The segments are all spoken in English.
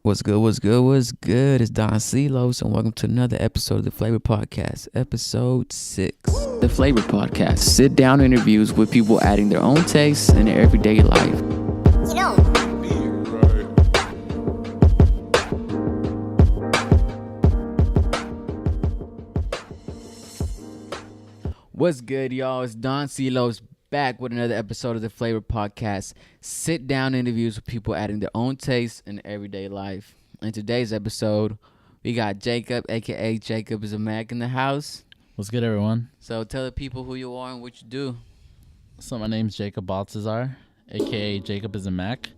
What's good? What's good? What's good? It's Don Celos, and welcome to another episode of the Flavor Podcast, episode 6. The Flavor Podcast, sit down interviews with people adding their own tastes in their everyday life. You know. What's good, y'all? It's Don Celos back with another episode of the Flavor Podcast. Sit down interviews with people adding their own taste in everyday life. In today's episode, we got Jacob, aka JacobIsAMac, in the house. What's good, everyone? So tell the people who you are and what you do. So my name's Jacob Baltazar, aka JacobIsAMac.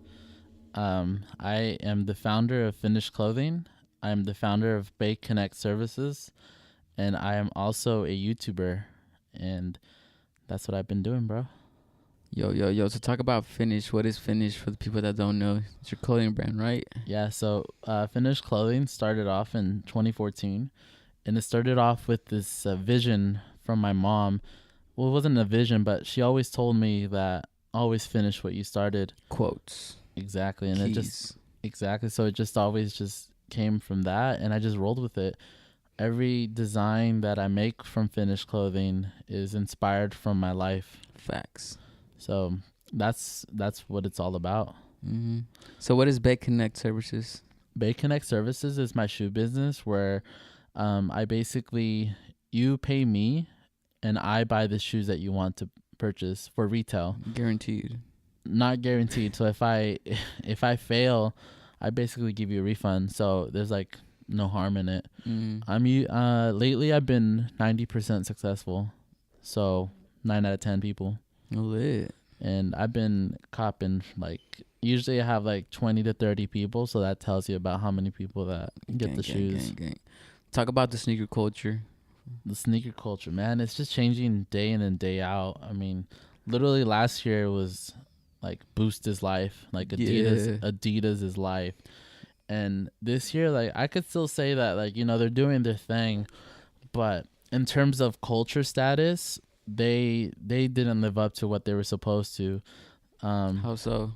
I am the founder of Finished Clothing. I am the founder of Bake Connect Services, and I am also a YouTuber. And that's what I've been doing, bro. Yo. So talk about Finish. What is Finish for the people that don't know? It's your clothing brand, right? Yeah, so Finished Clothing started off in 2014. And it started off with this vision from my mom. Well, it wasn't a vision, but she always told me that always finish what you started. Quotes. Exactly. And Keys. So it just always just came from that. And I just rolled with it. Every design that I make from Finished Clothing is inspired from my life. Facts. So that's what it's all about. Mm-hmm. So what is Bake Connect Services? Bake Connect Services is my shoe business where I basically, you pay me and I buy the shoes that you want to purchase for retail. Guaranteed. Not guaranteed. So if I fail, I basically give you a refund. So there's like no harm in it. Lately I've been 90% successful, so 9 out of 10 people. Lit. And I've been copping, like, usually I have like 20 to 30 people, so that tells you about how many people that get the shoes. Gang. Talk about the sneaker culture. The sneaker culture, man, it's just changing day in and day out. I mean, literally last year was like Boost is life, like Adidas is life. And this year, like, I could still say that, like, you know, they're doing their thing, but in terms of culture status, they didn't live up to what they were supposed to. How so?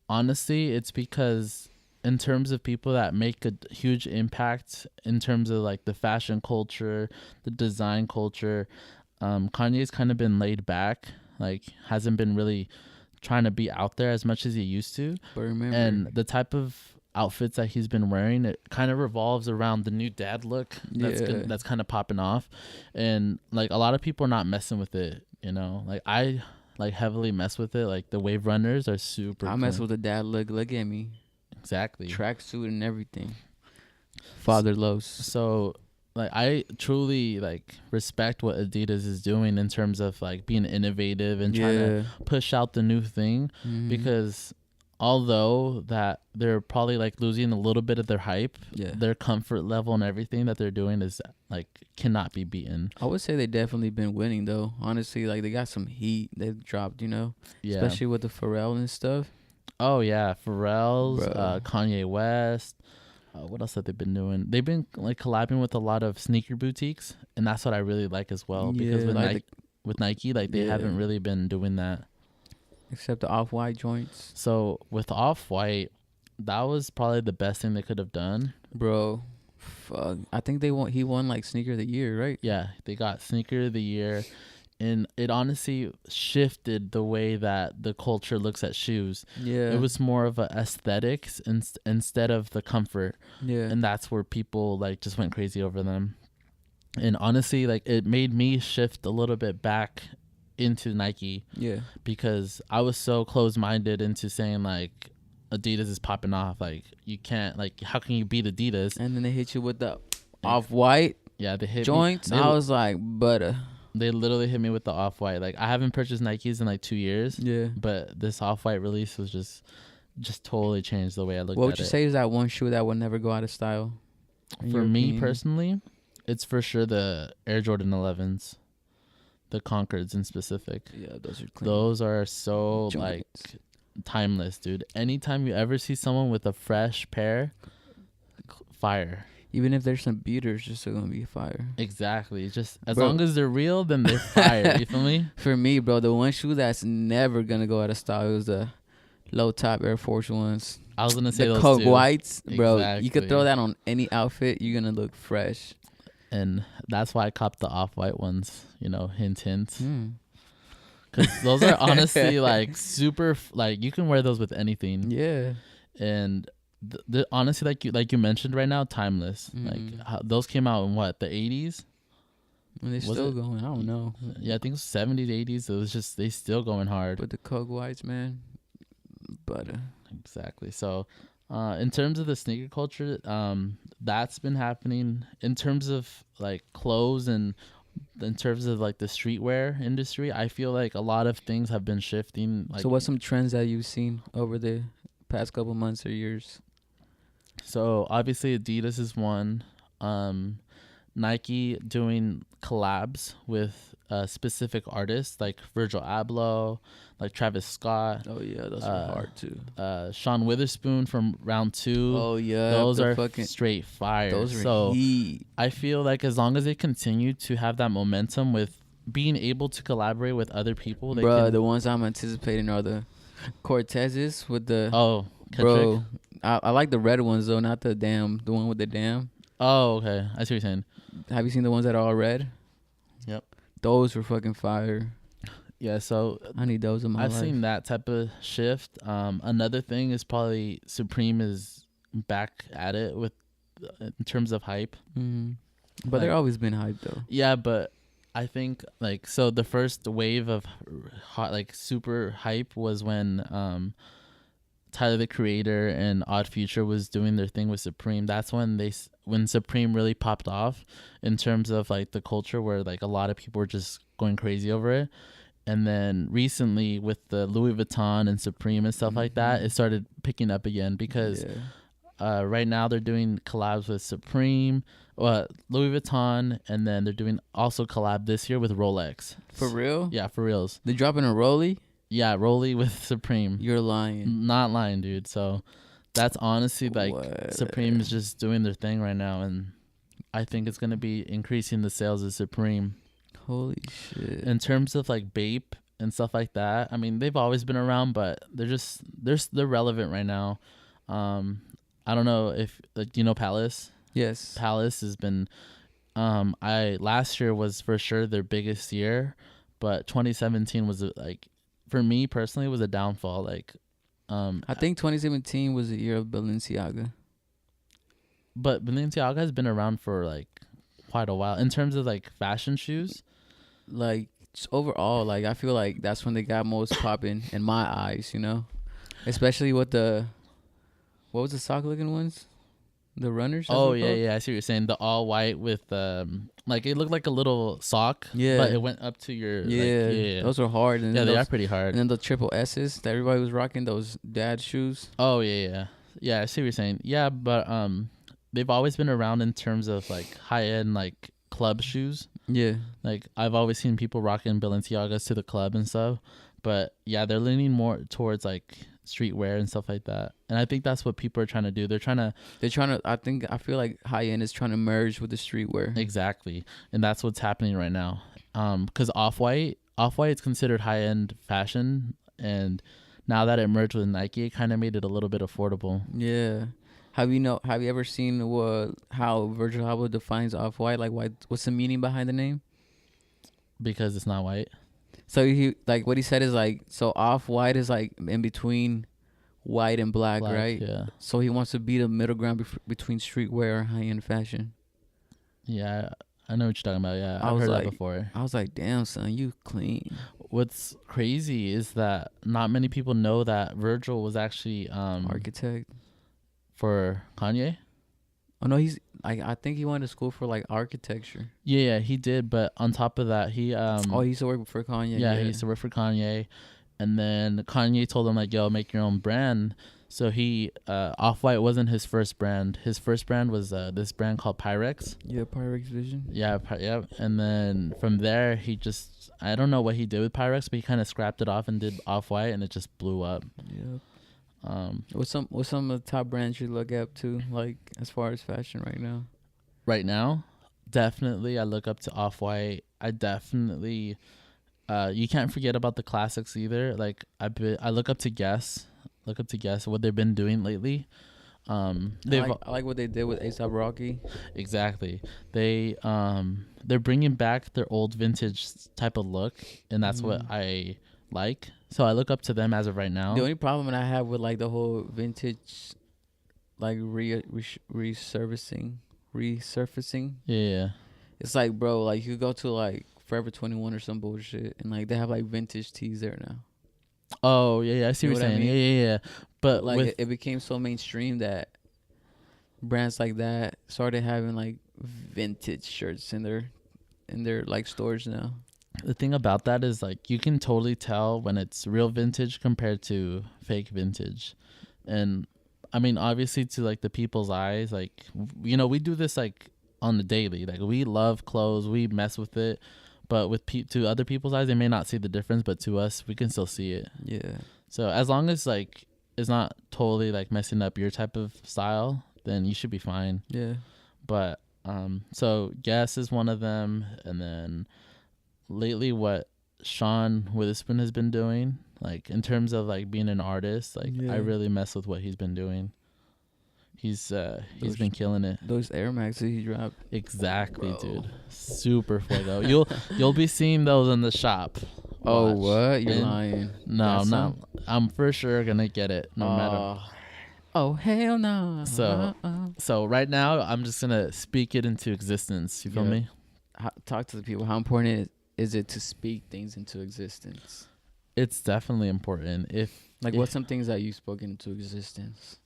Honestly, it's because in terms of people that make a huge impact in terms of like the fashion culture, the design culture, Kanye's kind of been laid back, like hasn't been really trying to be out there as much as he used to. But remember, and the type of outfits that he's been wearing, it kind of revolves around the new dad look that's kind of popping off, and like a lot of people are not messing with it, you know. Like I like heavily mess with it. Like the Wave Runners are super I mess with the dad look at me, exactly, tracksuit and everything, father lows. So like I truly like respect what Adidas is doing in terms of like being innovative and trying to push out the new thing, because although that they're probably like losing a little bit of their hype, their comfort level and everything that they're doing is like cannot be beaten. I would say they definitely been winning though. Honestly, like they got some heat they've dropped, you know, especially with the Pharrell and stuff. Oh yeah, Pharrell's, Kanye West. What else have they been doing? They've been like collabing with a lot of sneaker boutiques, and that's what I really like as well. Because with Nike, like they haven't really been doing that. Except the Off-White joints. So with Off-White, that was probably the best thing they could have done. Bro, fuck. I think he won like Sneaker of the Year, right? Yeah, they got Sneaker of the Year. And it honestly shifted the way that the culture looks at shoes. Yeah. It was more of a aesthetics instead of the comfort. Yeah. And that's where people like just went crazy over them. And honestly, like it made me shift a little bit back into Nike, because I was so close-minded into saying like Adidas is popping off, like you can't, like how can you beat Adidas? And then they hit you with the Off-White they hit joints. I was like, butter. They literally hit me with the Off-White. Like I haven't purchased Nikes in like 2 years, but this Off-White release was just totally changed the way I looked at it. What would you say is that one shoe that would never go out of style? For me personally, it's for sure the Air Jordan 11s. The Concords in specific. Yeah, those are clean. Those are so joints. Like timeless, dude. Anytime you ever see someone with a fresh pair, fire. Even if there's some beaters, just still gonna be fire. Exactly. Just as long as they're real, then they're fire. You feel me? For me, bro, the one shoe that's never gonna go out of style is the low top Air Force Ones. I was gonna say the those Coke two. Whites, bro. Exactly. You could throw that on any outfit. You're gonna look fresh. And that's why I copped the Off-White ones. Hint, hint. Hmm. Because those are honestly like super. Like you can wear those with anything. Yeah. And honestly, like you mentioned right now, timeless. Like those came out in what, the 80s? And they're still going. I don't know. Yeah, I think it was 70s, 80s. It was just, they still going hard. But the Coke Whites, man, butter. Exactly. So, in terms of the sneaker culture, that's been happening. In terms of like clothes and in terms of like the streetwear industry, I feel like a lot of things have been shifting. Like, so what's some trends that you've seen over the past couple months or years? So obviously Adidas is one. Nike doing collabs with specific artists like Virgil Abloh, like Travis Scott. Oh yeah, those are hard too. Sean Witherspoon from Round 2. Oh yeah, those are straight fire. Those are heat. I feel like as long as they continue to have that momentum with being able to collaborate with other people, the ones I'm anticipating are the Cortezes with the Kendrick. I like the red ones though, not the one with the dam. Oh, okay. I see what you're saying. Have you seen the ones that are all red? Yep. Those were fucking fire. Yeah, so I need those in my life. I've seen that type of shift. Another thing is probably Supreme is back at it with in terms of hype. Mm-hmm. But they've always been hype though. Yeah, but I think the first wave of super hype was when Tyler the Creator and Odd Future was doing their thing with Supreme. That's when Supreme really popped off in terms of like the culture, where like a lot of people were just going crazy over it. And then recently with the Louis Vuitton and Supreme and stuff like that, it started picking up again because right now they're doing collabs with Supreme, Louis Vuitton, and then they're doing also collab this year with Rolex. For real? Yeah, for reals. They're dropping a Rollie? Yeah, Rollie with Supreme. You're lying. Not lying, dude. So that's honestly like Supreme is just doing their thing right now, and I think it's gonna be increasing the sales of Supreme. Holy shit. In terms of like Bape and stuff like that, I mean they've always been around, but they're relevant right now. I don't know if Palace. Yes. Palace has been last year was for sure their biggest year, but 2017 was for me personally was a downfall. I think 2017 was the year of Balenciaga. But Balenciaga has been around for like quite a while in terms of like fashion shoes. Like just overall, like I feel like that's when they got most popping in my eyes, especially with what was the sock looking ones? The runners? Oh yeah, I see what you're saying. The all white with like it looked like a little sock. Yeah. But it went up to your yeah. Those were hard. And they are pretty hard. And then the triple S's that everybody was rocking, those dad shoes. Oh yeah. Yeah, I see what you're saying. Yeah, but they've always been around in terms of like high end like club shoes. Yeah. Like I've always seen people rocking Balenciagas to the club and stuff. But yeah, they're leaning more towards like streetwear and stuff like that, and I think that's what people are trying to do. They're trying to I feel like high end is trying to merge with the streetwear. Exactly, and that's what's happening right now. Because Off-White is considered high end fashion, and now that it merged with Nike, it kind of made it a little bit affordable. Yeah. Have you ever seen how Virgil Abloh defines Off-White? Like, what's the meaning behind the name? Because it's not white. So he what he said is so Off-White is like in between white and black, right? Yeah. So he wants to be the middle ground between streetwear and high-end fashion. Yeah, I know what you're talking about. Yeah, I've heard that before. I was like, damn, son, you clean. What's crazy is that not many people know that Virgil was actually architect for Kanye. Oh no, he's I think he went to school for like architecture. Yeah, he did. But on top of that, he he used to work for Kanye. Yeah, he used to work for Kanye, and then Kanye told him like, "Yo, make your own brand." So he Off-White wasn't his first brand. His first brand was this brand called Pyrex. Yeah, Pyrex Vision. Yeah, and then from there he just I don't know what he did with Pyrex, but he kind of scrapped it off and did Off-White, and it just blew up. Yep. What's some of the top brands you look up to, like as far as fashion right now? Right now, definitely I look up to Off-White. I definitely you can't forget about the classics either. Like I look up to Guess. look up to Guess what they've been doing lately. I like what they did with A$AP Rocky. Exactly. They're bringing back their old vintage type of look, and that's what I like. So I look up to them as of right now. The only problem that I have with like the whole vintage, like resurfacing. Yeah. It's like, bro, like you go to like Forever 21 or some bullshit, and like they have like vintage tees there now. Oh yeah, I see what you're saying. I mean? Yeah. But like it became so mainstream that brands like that started having like vintage shirts in their like stores now. The thing about that is like you can totally tell when it's real vintage compared to fake vintage. And I mean, obviously to like the people's eyes, like, you know, we do this like on the daily. Like we love clothes, we mess with it, but with to other people's eyes, they may not see the difference, but to us, we can still see it. Yeah. So as long as like it's not totally like messing up your type of style, then you should be fine. Yeah. But so Guess is one of them, and then lately what Sean Witherspoon has been doing, like in terms of like being an artist, like I really mess with what he's been doing. He's been killing it. Those Air Maxes he dropped. Exactly, bro. Dude. Super fuego. You'll be seeing those in the shop. Oh, what? You're lying. No. I'm for sure gonna get it no matter. Oh, hell no. So right now I'm just gonna speak it into existence. You feel me? Talk to the people. How important is it to speak things into existence? It's definitely important. What's some things that you spoke into existence?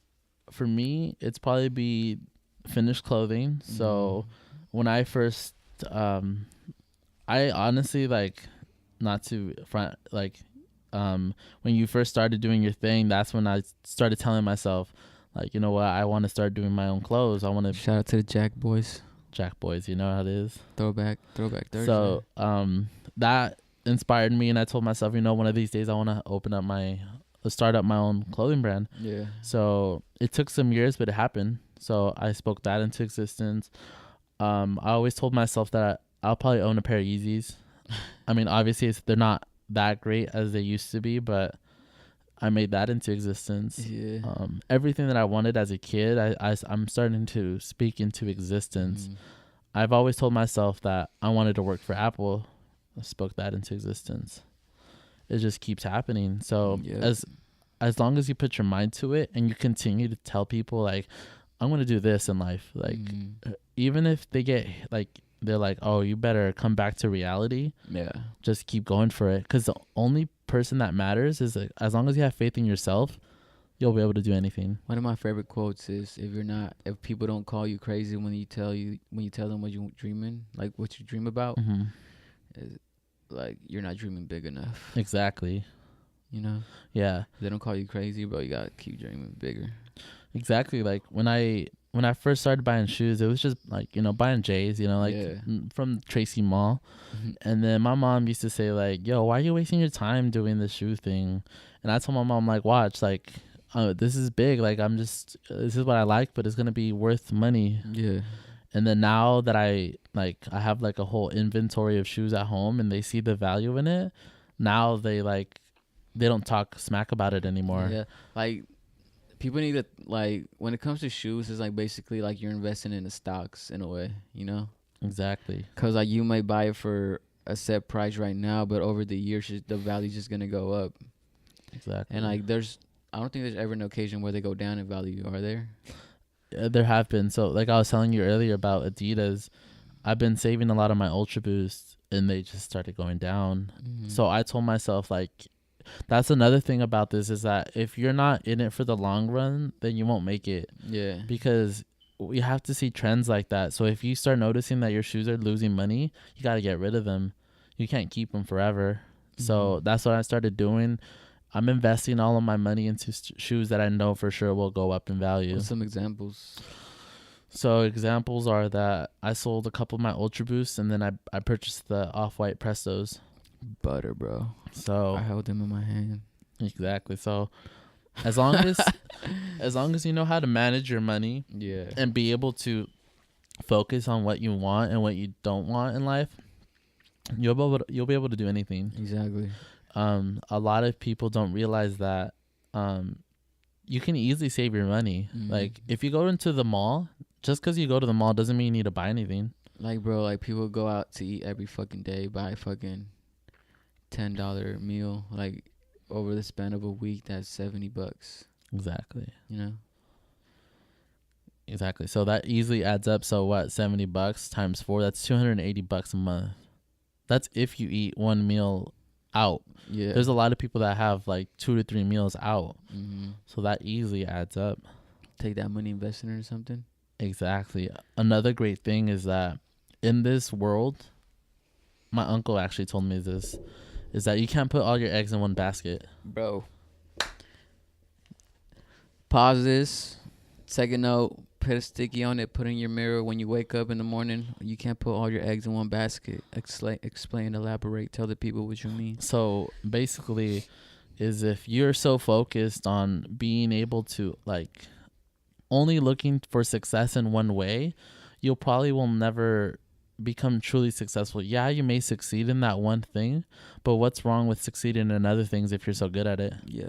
For me, it's probably be finished clothing. So when I first, I honestly like, not to front, like, when you first started doing your thing, that's when I started telling myself, like, you know what, I want to start doing my own clothes. I want to shout out to the Jack Boys, you know how it is. Throwback Thursday. So that inspired me, and I told myself, you know, one of these days I want to start up my own clothing brand. Yeah. So it took some years, but it happened. So I spoke that into existence. I always told myself that I'll probably own a pair of Yeezys. I mean, obviously they're not that great as they used to be, but I made that into existence. Yeah. Everything that I wanted as a kid, I'm starting to speak into existence. I've always told myself that I wanted to work for Apple. I spoke that into existence. It just keeps happening. So as long as you put your mind to it and you continue to tell people like, I'm going to do this in life, like even if they get like, they're like, oh, you better come back to reality. Yeah. Just keep going for it. Because the only person that matters is like, as long as you have faith in yourself, you'll be able to do anything. One of my favorite quotes is, if people don't call you crazy when you tell them what you're dreaming, like what you dream about, like you're not dreaming big enough. Exactly. You know? Yeah. If they don't call you crazy, bro, you gotta keep dreaming bigger. Exactly. Like when I first started buying shoes, it was just like, you know, buying J's, you know, like from Tracy Mall. And then my mom used to say like, yo, why are you wasting your time doing the shoe thing? And I told my mom, like, watch, like, this is big. Like, this is what I like, but it's going to be worth money. Yeah. And then now that I have like a whole inventory of shoes at home and they see the value in it, now they don't talk smack about it anymore. Yeah. Like, people need to, like, when it comes to shoes, it's like basically like you're investing in the stocks in a way, you know? Exactly. Because like you might buy it for a set price right now, but over the years, the value's just going to go up. Exactly. And like I don't think there's ever an occasion where they go down in value, are there? There have been. So like I was telling you earlier about Adidas, I've been saving a lot of my Ultra Boosts and they just started going down. So I told myself, like, that's another thing about this is that if you're not in it for the long run, then you won't make it. Yeah. Because we have to see trends like that. So if you start noticing that your shoes are losing money, you got to get rid of them. You can't keep them forever. So that's what I started doing. I'm investing all of my money into shoes that I know for sure will go up in value. What's some examples? So examples are that I sold a couple of my Ultra Boosts and then I purchased the Off-White Prestos. Butter, bro. So I held them in my hand. Exactly. So as long as you know how to manage your money, and be able to focus on what you want and what you don't want in life, you'll be able to do anything. Exactly. A lot of people don't realize that you can easily save your money. Like if you go into the mall, just because you go to the mall doesn't mean you need to buy anything. Like, bro, like people go out to eat every fucking day, buy fucking $10 meal. Like over the span of a week, that's $70. Exactly. You know. Exactly. So that easily adds up. So what? $70 times 4. That's $280 a month. That's if you eat one meal out. Yeah. There's a lot of people that have like 2 to 3 meals out. Mm-hmm. So that easily adds up. Take that money, invest in it or something. Exactly. Another great thing is that in this world, my uncle actually told me this, is that you can't put all your eggs in one basket. Bro. Pause this. Take a note. Put a sticky on it. Put it in your mirror when you wake up in the morning. You can't put all your eggs in one basket. Explain, elaborate. Tell the people what you mean. So basically, is if you're so focused on being able to like only looking for success in one way, you'll probably will never become truly successful. Yeah, you may succeed in that one thing, but what's wrong with succeeding in other things if you're so good at it? Yeah.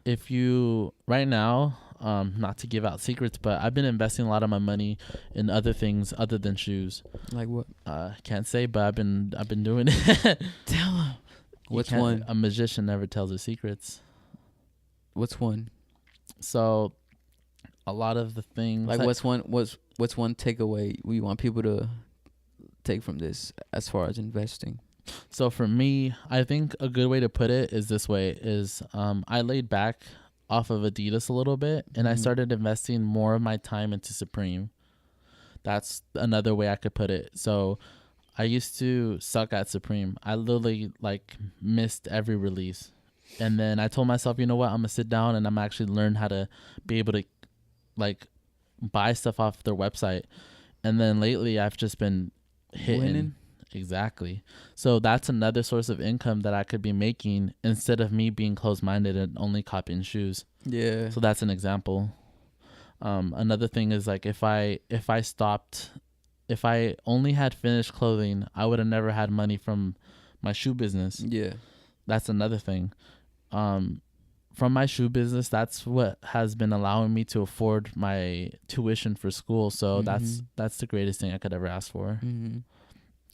If you right now, not to give out secrets, but I've been investing a lot of my money in other things other than shoes. Like what? Can't say, but I've been doing it. Tell him. What's one? A magician never tells his secrets. What's one? So, a lot of the things. Like what's one takeaway we want people to take from this as far as investing? So for me, I think a good way to put it is this way: is I laid back off of Adidas a little bit, and I started investing more of my time into Supreme. That's another way I could put it. So I used to suck at Supreme. I literally like missed every release. And then I told myself, you know what, I'm going to sit down and I'm actually learn how to be able to like buy stuff off their website. And then lately I've just been hitting. Winning? Exactly. So that's another source of income that I could be making instead of me being closed-minded and only copying shoes. Yeah. So that's an example. Another thing is like if I only had finished clothing, I would have never had money from my shoe business. Yeah. That's another thing. From my shoe business, that's what has been allowing me to afford my tuition for school. So that's the greatest thing I could ever ask for. Mm-hmm.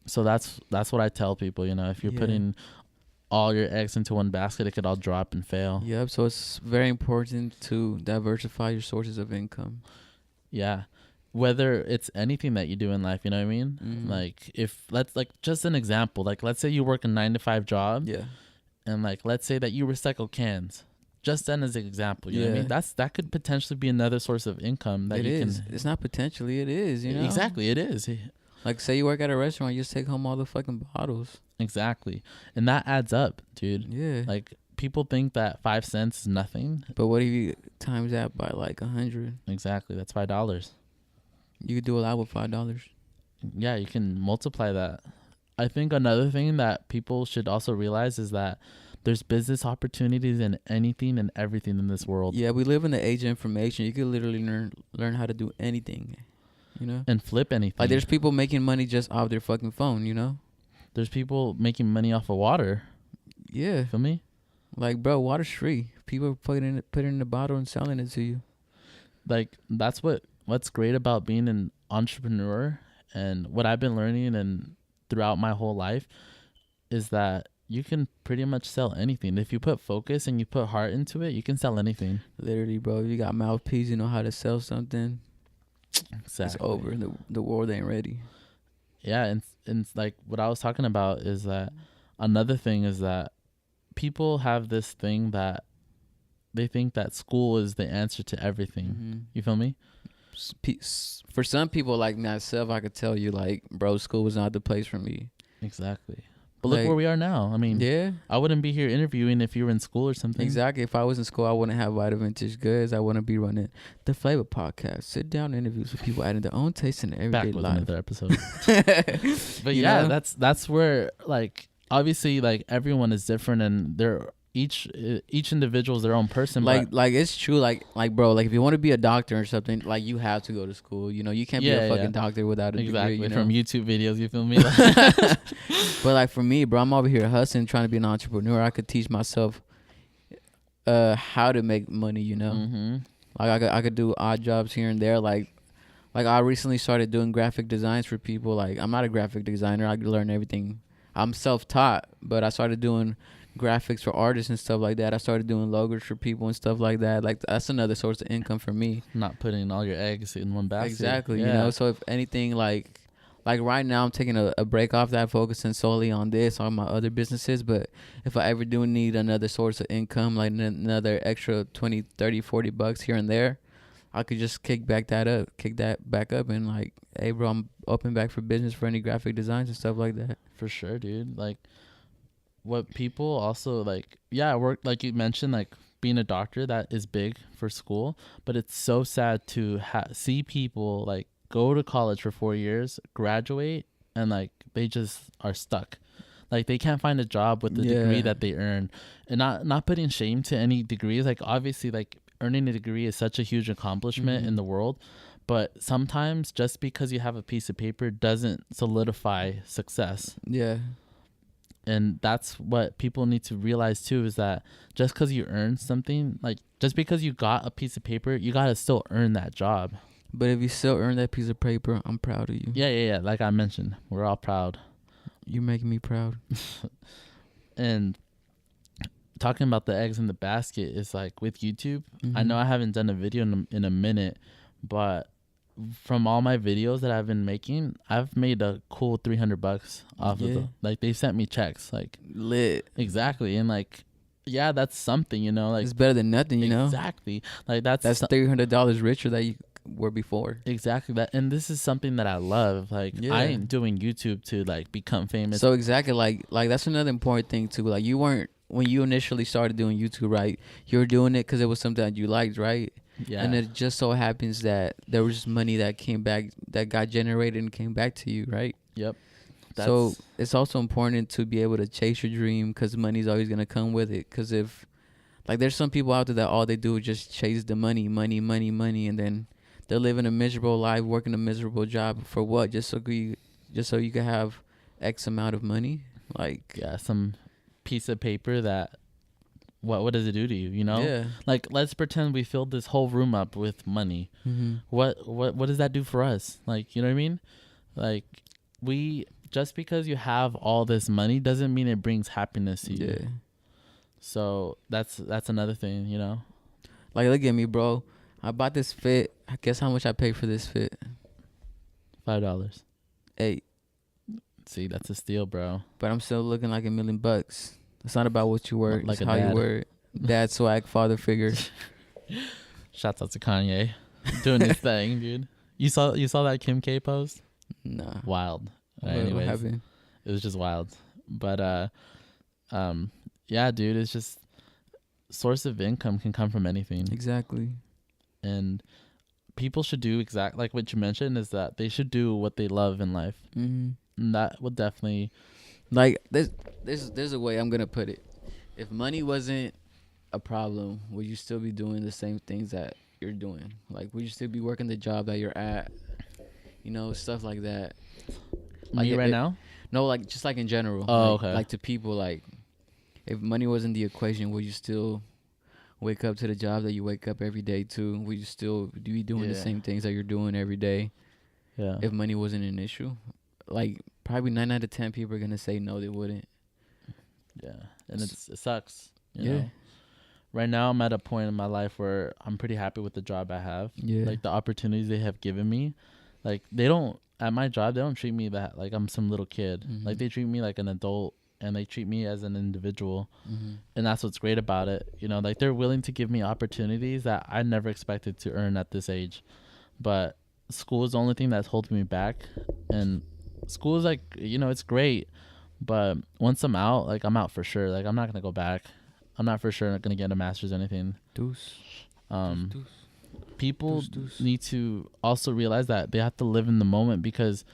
So that's what I tell people, you know, if you're putting all your eggs into one basket, it could all drop and fail. Yep. So it's very important to diversify your sources of income. Yeah. Whether it's anything that you do in life, you know what I mean? Mm-hmm. Like just an example, like let's say you work a 9-to-5 job. Yeah. And like, let's say that you recycle cans. Just then as an example, you know what I mean? That could potentially be another source of income that can. It's not potentially, it is, you know? Exactly, it is. Like, say you work at a restaurant, you just take home all the fucking bottles. Exactly. And that adds up, dude. Yeah. Like, people think that 5 cents is nothing. But what if you times that by like 100? Exactly. That's $5. You could do a lot with $5. Yeah, you can multiply that. I think another thing that people should also realize is that there's business opportunities in anything and everything in this world. Yeah, we live in the age of information. You could literally learn how to do anything, you know? And flip anything. Like, there's people making money just off their fucking phone, you know? There's people making money off of water. Yeah. Feel me? Like, bro, water's free. People putting it in the bottle and selling it to you. Like, that's what's great about being an entrepreneur, and what I've been learning and throughout my whole life is that you can pretty much sell anything. If you put focus and you put heart into it, you can sell anything. Literally, bro. If you got mouthpiece, you know how to sell something. Exactly. It's over. The world ain't ready. Yeah, and like what I was talking about is that another thing is that people have this thing that they think that school is the answer to everything. Mm-hmm. You feel me? For some people like myself, I could tell you, like, bro, school was not the place for me. Exactly. But look where we are now. I mean, yeah, I wouldn't be here interviewing if you were in school or something. Exactly. If I was in school, I wouldn't have Vita Vintage Goods. I wouldn't be running the Flavor Podcast. Sit down interviews with people adding their own taste in everyday life. Back with another episode. But yeah, know? that's where, like, obviously, like, everyone is different and they're each individual is their own person. Like it's true. Like, bro, like if you want to be a doctor or something, like you have to go to school. You know, you can't be a fucking doctor without a degree. You know? From YouTube videos. You feel me? But like for me, bro, I'm over here hustling, trying to be an entrepreneur. I could teach myself how to make money, you know. Mm-hmm. Like I could do odd jobs here and there. Like I recently started doing graphic designs for people. Like I'm not a graphic designer. I learn everything. I'm self-taught, but I started doing graphics for artists and stuff like that. I started doing logos for people and stuff like that. Like that's another source of income for me. Not putting all your eggs in one basket. Exactly. Yeah. You know. So if anything, like right now, I'm taking a break off that, focusing solely on this, on my other businesses. But if I ever do need another source of income, like another extra 20, 30, 40 bucks here and there, I could just kick that back up, and like, hey, bro, I'm open back for business for any graphic designs and stuff like that. For sure, dude. Like, what people also like, yeah, work like you mentioned, like being a doctor, that is big for school, but it's so sad to see people like go to college for 4 years, graduate, and like they just are stuck. Like they can't find a job with the degree that they earn. And not putting shame to any degrees. Like obviously, like earning a degree is such a huge accomplishment in the world, but sometimes just because you have a piece of paper doesn't solidify success. Yeah. And that's what people need to realize too, is that just because you earn something, like just because you got a piece of paper, you got to still earn that job. But if you still earn that piece of paper, I'm proud of you. Yeah. Like I mentioned, we're all proud. You're making me proud. And talking about the eggs in the basket is like with YouTube. I know I haven't done a video in a minute, but from all my videos that I've been making, I've made a cool $300 off of them. Like they sent me checks, like lit. Exactly. And like, yeah, that's something, you know, like it's better than nothing, you know. Exactly. Like that's $300 richer that you were before. Exactly that. And this is something that I love. Like I ain't doing YouTube to like become famous. So exactly, like that's another important thing too. Like you weren't, when you initially started doing YouTube, right? You were doing it because it was something that you liked, right? Yeah. And it just so happens that there was money that came back, that got generated and came back to you, right? Yep. So it's also important to be able to chase your dream, because money's always going to come with it. Because if, like, there's some people out there that all they do is just chase the money, and then they're living a miserable life, working a miserable job for what? Just so you can have X amount of money? Like, yeah, some piece of paper that, what does it do to you, you know? Yeah. Like, let's pretend we filled this whole room up with money. What does that do for us? Like, you know what I mean? Like, just because you have all this money doesn't mean it brings happiness to you. Yeah. So that's another thing, you know? Like, look at me, bro. I bought this fit. Guess how much I paid for this fit? $5. $8. See, that's a steal, bro. But I'm still looking like $1 million. It's not about what you wear. Like it's how you wear it. Dad swag, father figure. Shouts out to Kanye doing his thing, dude. You saw that Kim K post? Nah. Wild. Anyways, what happened? It was just wild. But yeah, dude, it's just source of income can come from anything. Exactly. And people should do like what you mentioned, is that they should do what they love in life. And that will definitely, like, there's a way I'm gonna put it. If money wasn't a problem, would you still be doing the same things that you're doing? Like, would you still be working the job that you're at? You know, stuff like that. Like right now? No, like just like in general. Oh, like, okay. Like to people, like, if money wasn't the equation, would you still wake up to the job that you wake up every day to? Would you still be doing the same things that you're doing every day? Yeah. If money wasn't an issue, like probably 9 out of 10 people are gonna say no, they wouldn't. Yeah, and it sucks. You know? Right now, I'm at a point in my life where I'm pretty happy with the job I have. Yeah. Like the opportunities they have given me, like at my job, they don't treat me like I'm some little kid. Like they treat me like an adult, and they treat me as an individual. And that's what's great about it. You know, like they're willing to give me opportunities that I never expected to earn at this age. But school is the only thing that's holding me back. And school is like, you know, it's great. But once I'm out, like I'm out for sure. Like I'm not going to go back. I'm not for sure going to get a master's or anything. People need to also realize that they have to live in the moment, because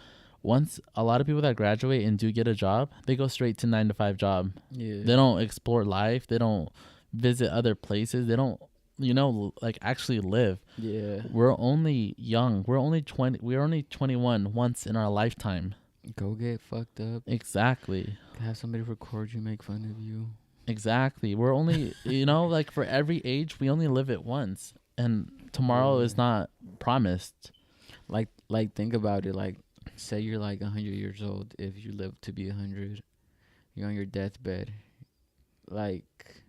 once a lot of people that graduate and do get a job, they go straight to 9-to-5 job. Yeah. They don't explore life. They don't visit other places. They don't, you know, like actually live. Yeah. We're only young. We're only 20. We're only 21 once in our lifetime. Go get fucked up. Exactly. Have somebody record you, make fun of you. Exactly. We're only, like for every age, we only live it once, and tomorrow is not promised. Like think about it. Like, say you're like 100 years old. If you live to be 100, you're on your deathbed. Like,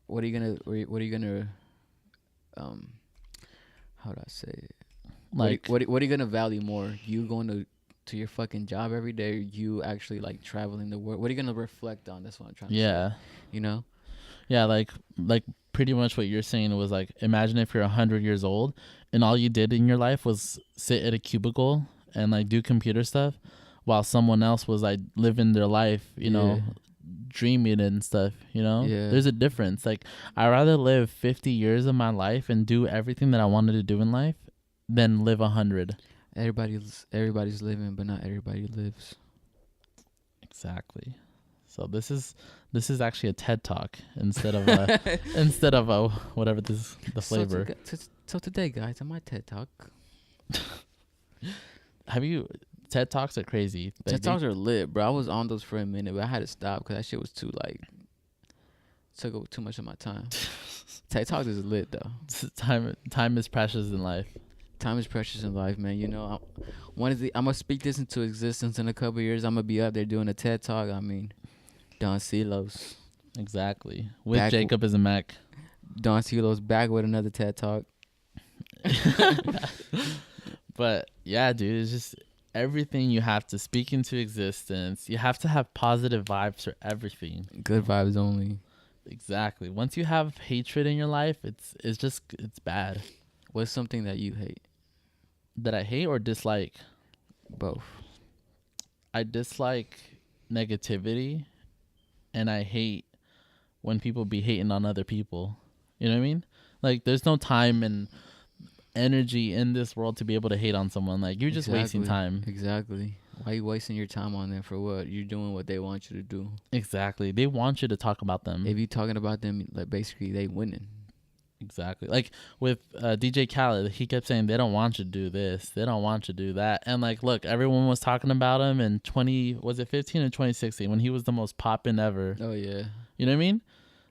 what are you gonna? What are you gonna? Um, how do I say it? Like, What are you gonna value more? You going to your fucking job every day, or you actually like traveling the world? What are you gonna reflect on? That's what I'm trying to say. yeah, You know? yeah, like pretty much what you're saying was like, imagine if you're 100 years old and all you did in your life was sit at a cubicle and like do computer stuff, while someone else was like living their life, dreaming and stuff. Yeah. There's a difference. Like, I'd rather live 50 years of my life and do everything that I wanted to do in life than live 100. Everybody's living, but not everybody lives. Exactly. So this is actually a TED Talk instead of a whatever the flavor. So today, guys, on my TED Talk. Have you? TED Talks are crazy. TED Talks are lit, bro. I was on those for a minute, but I had to stop because that shit was too like took up too much of my time. TED Talks is lit though. Time is precious in life. Time is precious in life, man. I'm gonna speak this into existence in a couple of years. I'm gonna be up there doing a TED Talk. I mean, Don Celos. Exactly. With JacobIsAMac. Don Celos back with another TED Talk. But yeah, dude, it's just everything you have to speak into existence. You have to have positive vibes for everything. Good vibes only. Exactly. Once you have hatred in your life, it's bad. What's something that you hate? That I hate or dislike? Both. I dislike negativity, and I hate when people be hating on other people. You know what I mean? Like, there's no time and energy in this world to be able to hate on someone. Like, you're just wasting time. Exactly. Why are you wasting your time on them for what? You're doing what they want you to do. Exactly. They want you to talk about them. If you talking about them, like, basically they winning. Exactly. Like with DJ Khaled, he kept saying they don't want you to do this, they don't want you to do that, and like, look, everyone was talking about him in 15 or 2016 when he was the most poppin' ever. Oh yeah. You know what I mean?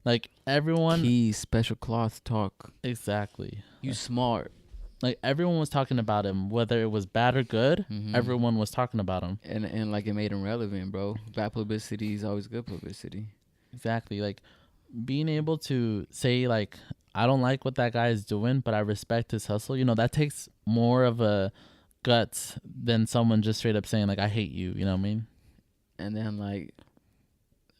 Like, everyone. Keys, special cloth talk. Exactly. You smart. Like, everyone was talking about him, whether it was bad or good. Mm-hmm. Everyone was talking about him, and like, it made him relevant, bro. Bad publicity is always good publicity. Exactly. Like, being able to say like, I don't like what that guy is doing, but I respect his hustle. That takes more of a guts than someone just straight up saying like, I hate you. You know what I mean? And then like,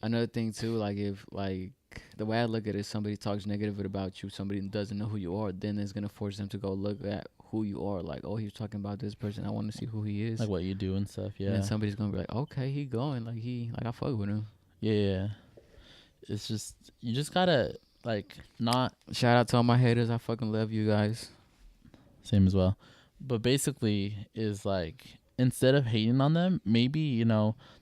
another thing too, like, if like the way I look at it, somebody talks negative about you, somebody doesn't know who you are, then it's gonna force them to go look at who you are. Like, oh, he's talking about this person, I want to see who he is, like what you do and stuff. Yeah. And then somebody's gonna be like, okay, he going, like I fuck with him. Yeah. It's just, you just gotta like not. Shout out to all my haters. I fucking love you guys. Same as well. But basically is like, instead of hating on them, maybe,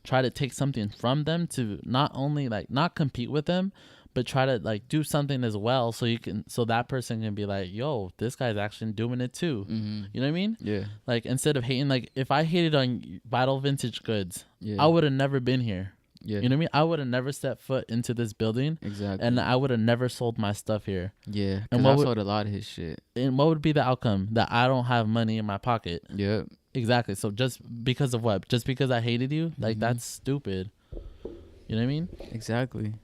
try to take something from them to not only like not compete with them, but try to like do something as well, so that person can be like, yo, this guy's actually doing it too. Mm-hmm. You know what I mean? Yeah. Like, instead of hating, like, if I hated on Vital Vintage Goods, I would have never been here. Yeah. You know what I mean? I would have never stepped foot into this building. Exactly. And I would have never sold my stuff here. Yeah. And I sold a lot of his shit. And what would be the outcome? That I don't have money in my pocket. Yeah. Exactly. So just because of what? Just because I hated you? Like, that's stupid. You know what I mean? Exactly.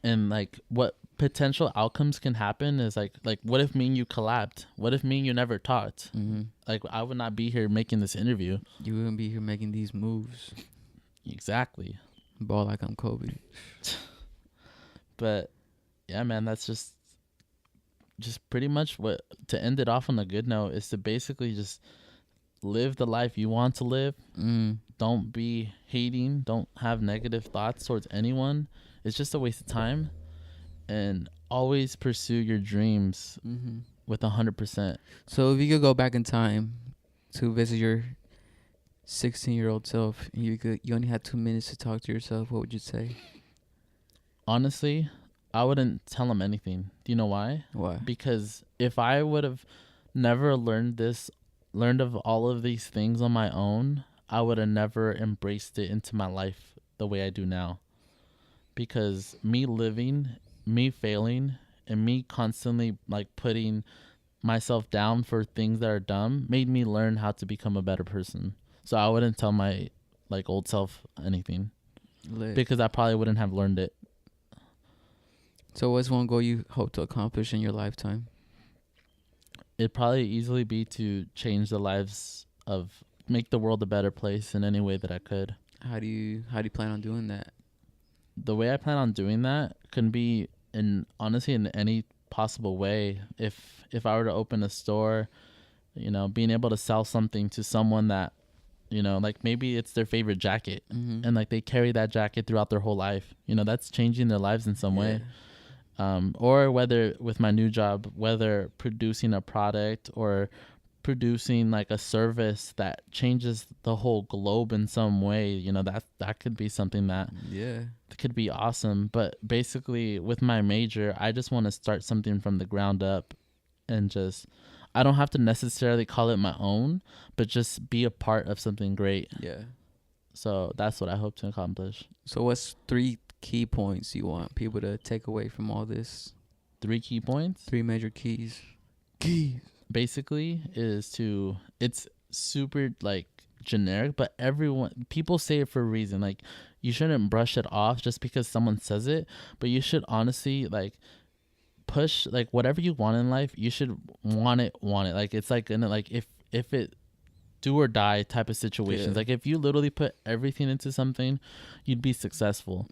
And like, what potential outcomes can happen is like what if me and you collabed? What if me and you never talked? Mm-hmm. Like, I would not be here making this interview. You wouldn't be here making these moves. Exactly. Ball like I'm Kobe. But yeah, man, that's just pretty much what, to end it off on a good note, is to basically just live the life you want to live. Don't be hating, don't have negative thoughts towards anyone. It's just a waste of time. And always pursue your dreams with 100%. So if you could go back in time to visit your 16-year-old self, and you only had 2 minutes to talk to yourself, what would you say? Honestly, I wouldn't tell him anything. Do you know why? Why? Because if I would have never learned of all of these things on my own, I would have never embraced it into my life the way I do now. because me living, me failing, and me constantly like putting myself down for things that are dumb made me learn how to become a better person. So I wouldn't tell my like old self anything. Lit. Because I probably wouldn't have learned it. So what's one goal you hope to accomplish in your lifetime? It'd probably easily be to change the lives of, make the world a better place in any way that I could. How do you plan on doing that? The way I plan on doing that can be honestly in any possible way. If I were to open a store, you know, being able to sell something to someone that, you know, like maybe it's their favorite jacket, and like they carry that jacket throughout their whole life, you know, that's changing their lives in some way. Or whether with my new job, whether producing a product or producing like a service that changes the whole globe in some way, you know, that could be something that could be awesome. But basically with my major, I just want to start something from the ground up, and just, I don't have to necessarily call it my own, but just be a part of something great. So that's what I hope to accomplish. So what's 3 key points you want people to take away from all this? 3 key points? 3 major keys. Basically it's super like generic, but people say it for a reason. Like, you shouldn't brush it off just because someone says it, but you should honestly like push, like whatever you want in life, you should want it. Like, it's like, like if it do or die type of situations. Like, if you literally put everything into something, you'd be successful.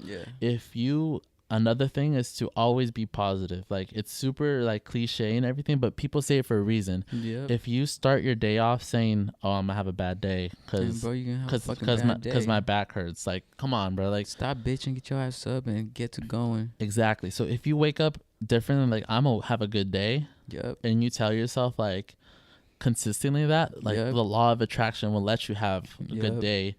Another thing is to always be positive. Like, it's super like cliche and everything, but people say it for a reason. If you start your day off saying, "Oh, I'm gonna have a bad day because my back hurts," like, come on, bro. Like, stop bitching, get your ass up, and get to going. Exactly. So if you wake up different, like, I'm gonna have a good day. And you tell yourself like consistently that, like, the law of attraction will let you have a good day.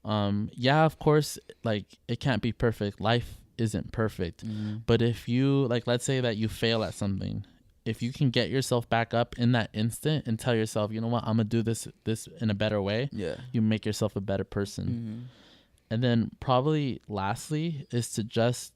Of course, like, it can't be perfect. Life isn't perfect, but if you, like, let's say that you fail at something, if you can get yourself back up in that instant and tell yourself, you know what, I'm gonna do this in a better way, you make yourself a better person. And then probably lastly is to just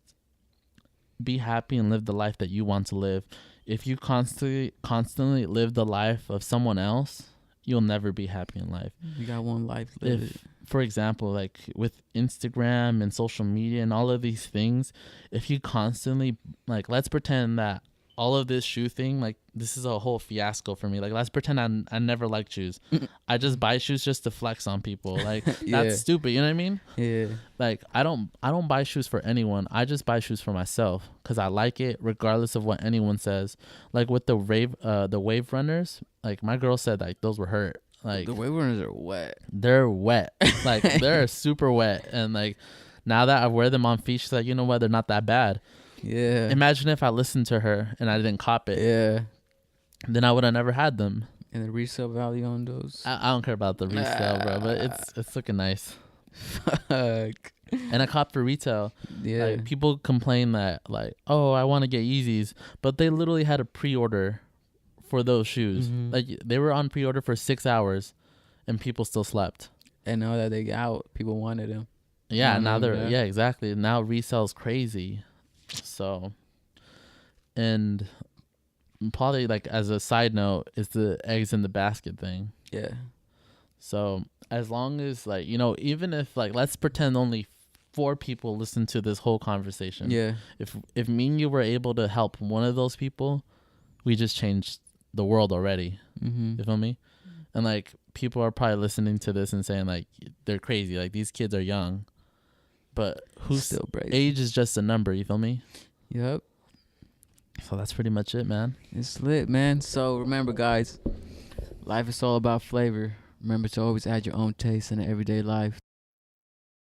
be happy and live the life that you want to live. If you constantly live the life of someone else, you'll never be happy in life. You got one life, live it. For example, like with Instagram and social media and all of these things, if you constantly, like, let's pretend that all of this shoe thing, like, this is a whole fiasco for me. Like, let's pretend I never liked shoes. I just buy shoes just to flex on people. Like, that's stupid. You know what I mean? Like, I don't buy shoes for anyone. I just buy shoes for myself because I like it, regardless of what anyone says. Like with the wave runners, like, my girl said like those were hurt. Like, the wave runners are wet. They're wet. Like, they're super wet. And like, now that I wear them on feet, she's like, you know what? They're not that bad. Imagine if I listened to her and I didn't cop it. Then I would have never had them. And the resale value on those? I don't care about the resale, bro, but it's looking nice. Fuck. And I copped for retail. Like, people complain that, like, oh, I want to get Yeezys, but they literally had a pre-order for those shoes. Like, they were on pre-order for 6 hours, and people still slept. And now that they got out, people wanted them. Now they're exactly. Now resale's crazy. So, and probably, like, as a side note, is the eggs in the basket thing. So as long as, like, you know, even if, like, let's pretend only 4 people listen to this whole conversation. If me and you were able to help one of those people, we just changed the world already. You feel me? And like, people are probably listening to this and saying like, they're crazy. Like, these kids are young, but still age is just a number. You feel me? So that's pretty much it, man. It's lit, man. So remember, guys, life is all about flavor. Remember to always add your own taste in everyday life.